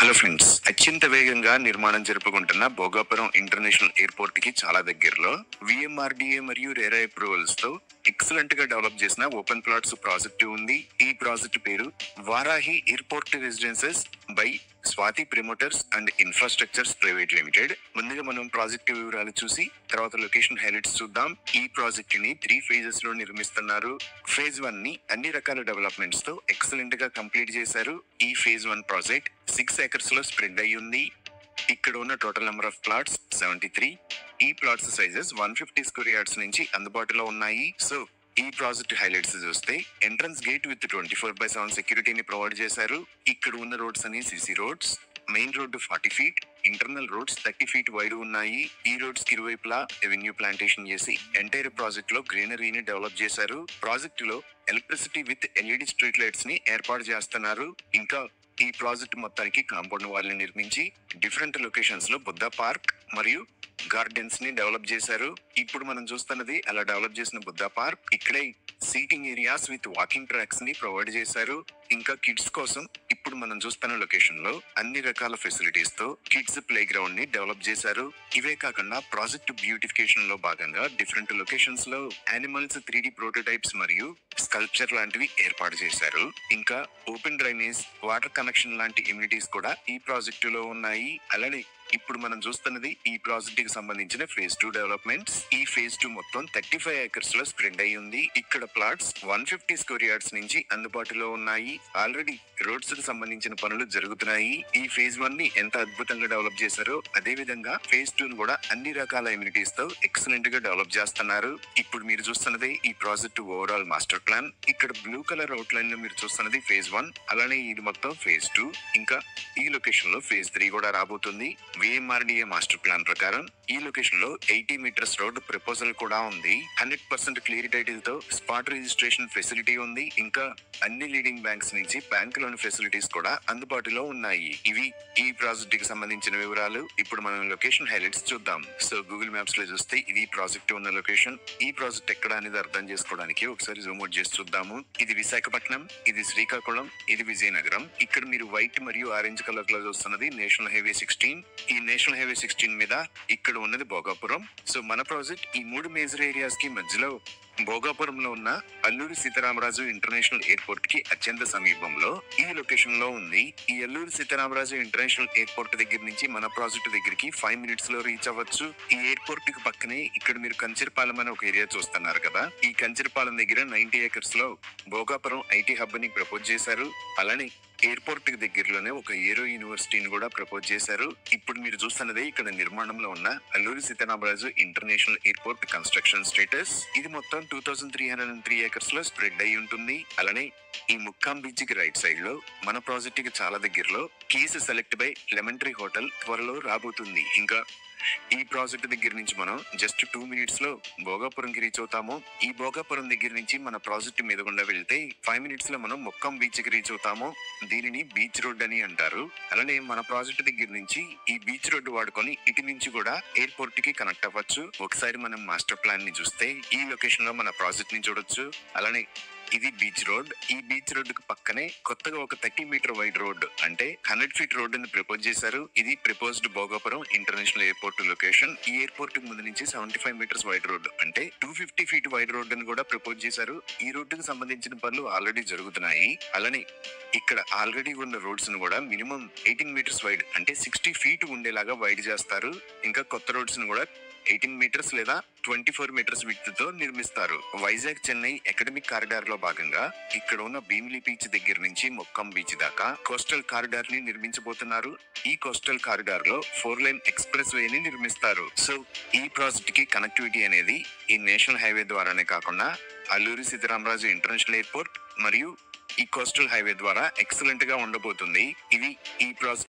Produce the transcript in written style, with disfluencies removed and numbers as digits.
Hello friends, అత్యంత వేగంగా నిర్మాణం జరుపుకుంటున్న భోగాపురం ఇంటర్నేషనల్ ఎయిర్పోర్ట్ కి చాలా దగ్గరలో విఎంఆర్డిఏ మరియు రేరా అప్రూవల్స్ తో ఎక్సలెంట్ గా డెవలప్ చేసిన ఓపెన్ ప్లాట్స్ ప్రాజెక్టు ఉంది. ఈ ప్రాజెక్టు పేరు Varahi airport residences by Swathi promoters and infrastructures private limited. ముందుగా మనం ప్రాజెక్టు వివరాలు చూసి తర్వాత లొకేషన్ హైలైట్స్ చూద్దాం. ఈ ప్రాజెక్ట్ ని 3 phases లో నిర్మిస్తున్నారు. ఫేజ్ 1 ని అన్ని రకాల డెవలప్మెంట్స్ తో ఎక్సలెంట్ గా కంప్లీట్ చేశారు. ఈ ఫేజ్ 1 ప్రాజెక్ట్ 6 acres లో స్ప్రెడ్ అయి ఉంది. ఇక్కడ ఉన్న టోటల్ నెంబర్ ఆఫ్ ప్లాట్స్ 73. ఈ ప్లాట్స్ సైజెస్ 150 square yards నుంచి అందుబాటులో ఉన్నాయి. సో ఈ ప్రాజెక్ట్ హైలైట్స్ చూస్తే ఎంట్రన్స్ గేట్ విత్ 24/7 సెక్యూరిటీని ప్రొవైడ్ చేశారు. ఇక్కడ ఉన్న రోడ్స్ అన్ని CC roads. Main road 40 feet, internal roads 30 feet wide ఉన్నాయి. ఈ రోడ్స్ కి ఇరువైపులా ఎవెన్యూ ప్లాంటేషన్ చేసి ఎంటైర్ ప్రాజెక్ట్ లో గ్రీనరీని డెవలప్ చేశారు. ప్రాజెక్ట్ లో electricity with LED street lights ని ఏర్పాటు చేస్తున్నారు. ఇంకా ఈ ప్రాజెక్ట్ మొత్తానికి కాంపౌండ్ వాల్ ని నిర్మించి డిఫరెంట్ లొకేషన్స్ లో బుద్ధ పార్క్ మరియు గార్డెన్స్ ని డెవలప్ చేశారు. ఇప్పుడు మనం చూస్తున్నది అలా డెవలప్ చేసిన బుద్ధ పార్క్. ఇక్కడే seating areas with walking tracks ని ప్రొవైడ్ చేశారు. ఇంకా కిడ్స్ కోసం ఇప్పుడు మనం చూస్తున్న లొకేషన్ లో అన్ని రకాల ఫెసిలిటీస్ తో కిడ్స్ ప్లే గ్రౌండ్ ని డెవలప్ చేశారు. ఇవే కాకుండా ప్రాజెక్ట్ బ్యూటిఫికేషన్ లో భాగంగా డిఫరెంట్ లొకేషన్స్ లో యానిమల్స్ 3D ప్రోటోటైప్స్ మరియు స్కల్ప్చర్ లాంటివి ఏర్పాటు చేశారు. ఇంకా ఓపెన్ డ్రైనేజ్, వాటర్ కనెక్షన్ లాంటి ఇమ్యూనిటీస్ కూడా ఈ ప్రాజెక్టు లో ఉన్నాయి. అలానే ఇప్పుడు మనం చూస్తున్నది ఈ ప్రాజెక్ట్ కి సంబంధించిన ఫేజ్ 2 డెవలప్మెంట్స్. ఈ ఫేజ్ 2 మొత్తం 35 acres లో స్ప్రెడ్ అయి ఉంది. ఇక్కడ ప్లాట్స్ 150 square yards నుంచి అందుబాటులో ఉన్నాయి. ఆల్రెడీ రోడ్స్ కి సంబంధించిన పనులు జరుగుతున్నాయి. ఈ ఫేజ్ 1 ని ఎంత అద్భుతంగా డెవలప్ చేశారో అదే విధంగా ఫేజ్ 2 ను కూడా అన్ని రకాల ఇమ్యూనిటీస్ తో ఎక్సలెంట్ గా డెవలప్ చేస్తున్నారు. ఇప్పుడు మీరు చూస్తున్నది ఈ ప్రాజెక్ట్ ఓవరాల్ మాస్టర్ ప్లాన్. ఇక్కడ బ్లూ కలర్ అవుట్ లైన్ లో మీరు చూస్తున్నది ఫేజ్ 1. అలానే ఇది మొత్తం ఫేజ్ 2. ఇంకా ఈ లొకేషన్ లో ఫేజ్ 3 కూడా రాబోతుంది. విఎంఆర్డిఏ మాస్టర్ ప్లాన్ ప్రకారం ఈ లొకేషన్ లో 80 meters రోడ్ ప్రపోజల్ కూడా ఉంది. 100% క్లియర్ టైటిల్ తో స్పాట్ రిజిస్ట్రేషన్ ఫెసిలిటీ ఉంది. ఇంకా అన్ని లీడింగ్ బ్యాంక్స్ నుంచి బ్యాంక్ లోన్ ఫెసిలిటీస్ కూడా అందుబాటులో ఉన్నాయి. ఇవి ఈ ప్రాజెక్ట్ కి సంబంధించిన వివరాలు. ఇప్పుడు మనం లొకేషన్ హైలైట్స్ చూద్దాం. సో గూగుల్ మ్యాప్స్ లో చూస్తే ఇది ప్రాజెక్ట్ ఉన్న లొకేషన్. ఈ ప్రాజెక్ట్ ఎక్కడ అనేది అర్థం చేసుకోవడానికి ఒకసారి జూమ్ అవుట్ చేసి చూద్దాము. ఇది విశాఖపట్నం, ఇది శ్రీకాకుళం, ఇది విజయనగరం. ఇక్కడ మీరు వైట్ మరియు ఆరెంజ్ కలర్ లో చూస్తున్నది నేషనల్ హైవే 16. ఈ నేషనల్ హైవే 16 మీద ఇక్కడ ఉన్నది భోగాపురం. సో మన ప్రాజెక్ట్ ఈ 3 మేజర్ ఏరియాస్ కి మధ్యలో భోగాపురంలో ఉన్న అల్లూరి సీతారామరాజు ఇంటర్నేషనల్ ఎయిర్పోర్ట్ కి అత్యంత సమీపంలో ఈ లొకేషన్ లో ఉంది. ఈ అల్లూరి సీతారామరాజు ఇంటర్నేషనల్ ఎయిర్పోర్ట్ దగ్గర నుంచి మన ప్రాజెక్ట్ దగ్గరికి 5 minutes లో రీచ్ అవ్వచ్చు. ఈ ఎయిర్పోర్ట్ కి పక్కనే ఇక్కడ మీరు కంచరపాలెం అనే ఒక ఏరియా చూస్తున్నారు కదా. ఈ కంచరపాలెం దగ్గర 90 acres లో భోగాపురం ఐటీ హబ్ ని ప్రపోజ్ చేశారు. అలానే ఎయిర్పోర్ట్ కి దగ్గరలోనే ఒక ఏరో యూనివర్సిటీని కూడా ప్రపోజ్ చేశారు. ఇప్పుడు మీరు చూస్తున్నదే ఇక్కడ నిర్మాణంలో ఉన్న Alluri Sitaramaraju international airport construction status. ఇది మొత్తం 2303 acres లో స్ప్రెడ్ అయి ఉంటుంది. అలానే ఈ ముక్కాం బీచ్ కి రైట్ సైడ్ లో మన ప్రాజెక్ట్ కి చాలా దగ్గరలో keys select by lemon tree hotel త్వరలో రాబోతుంది. ఇంకా ఈ ప్రాజెక్ట్ దగ్గర నుంచి మనం జస్ట్ 2 minutes లో భోగాపురం కి రీచ్ అవుతాము. ఈ భోగాపురం దగ్గర నుంచి మన ప్రాజెక్ట్ మీద గుండా వెళ్తే 5 minutes లో మనం ముక్కం బీచ్ కి రీచ్ అవుతాము. దీనిని బీచ్ రోడ్ అని అంటారు. అలానే మన ప్రాజెక్ట్ దగ్గర నుంచి ఈ బీచ్ రోడ్ వాడుకొని ఇటు నుంచి కూడా ఎయిర్పోర్ట్ కి కనెక్ట్ అవ్వచ్చు. ఒకసారి మనం మాస్టర్ ప్లాన్ ని చూస్తే ఈ లొకేషన్ లో మన ప్రాజెక్ట్ ని చూడొచ్చు. అలానే ఇది బీచ్ రోడ్. ఈ బీచ్ రోడ్ కు పక్కనే కొత్తగా ఒక 30 meter వైడ్ రోడ్ అంటే 100 feet రోడ్ ని ప్రపోజ్ చేశారు. ఇది proposed Bhogapuram international airport location. ఈ ఎయిర్పోర్ట్ ముందు నుంచి 75 meters వైడ్ రోడ్ అంటే 250 feet వైడ్ రోడ్ ని కూడా ప్రపోజ్ చేశారు. ఈ రోడ్డుకు సంబంధించిన పనులు ఆల్రెడీ జరుగుతున్నాయి. అలానే ఇక్కడ ఆల్రెడీ ఉన్న రోడ్స్ ను కూడా మినిమం 18 meters వైడ్ అంటే 60 feet ఉండేలాగా వైడ్ చేస్తారు. ఇంకా కొత్త రోడ్స్ ను కూడా 18 meters లేదా 24 meters విడ్త్ తో నిర్మిస్తారు. వైజాగ్ చెన్నై అకాడమిక్ కారిడార్ లో భాగంగా ఇక్కడ ఉన్న భీమిలి బీచ్ దగ్గర నుంచి మొక్కం బీచ్ దాకా కోస్టల్ కారిడార్ ని నిర్మించబోతున్నారు. ఈ కోస్టల్ కారిడార్ లో 4-lane ఎక్స్ప్రెస్ వే ని నిర్మిస్తారు. సో ఈ ప్రాజెక్ట్ కి కనెక్టివిటీ అనేది ఈ నేషనల్ హైవే ద్వారానే కాకుండా అల్లూరి సీతారామరాజు ఇంటర్నేషనల్ ఎయిర్పోర్ట్ మరియు ఈ కోస్టల్ హైవే ద్వారా ఎక్సలెంట్ గా ఉండబోతుంది. ఇవి ఈ ప్రాజెక్ట్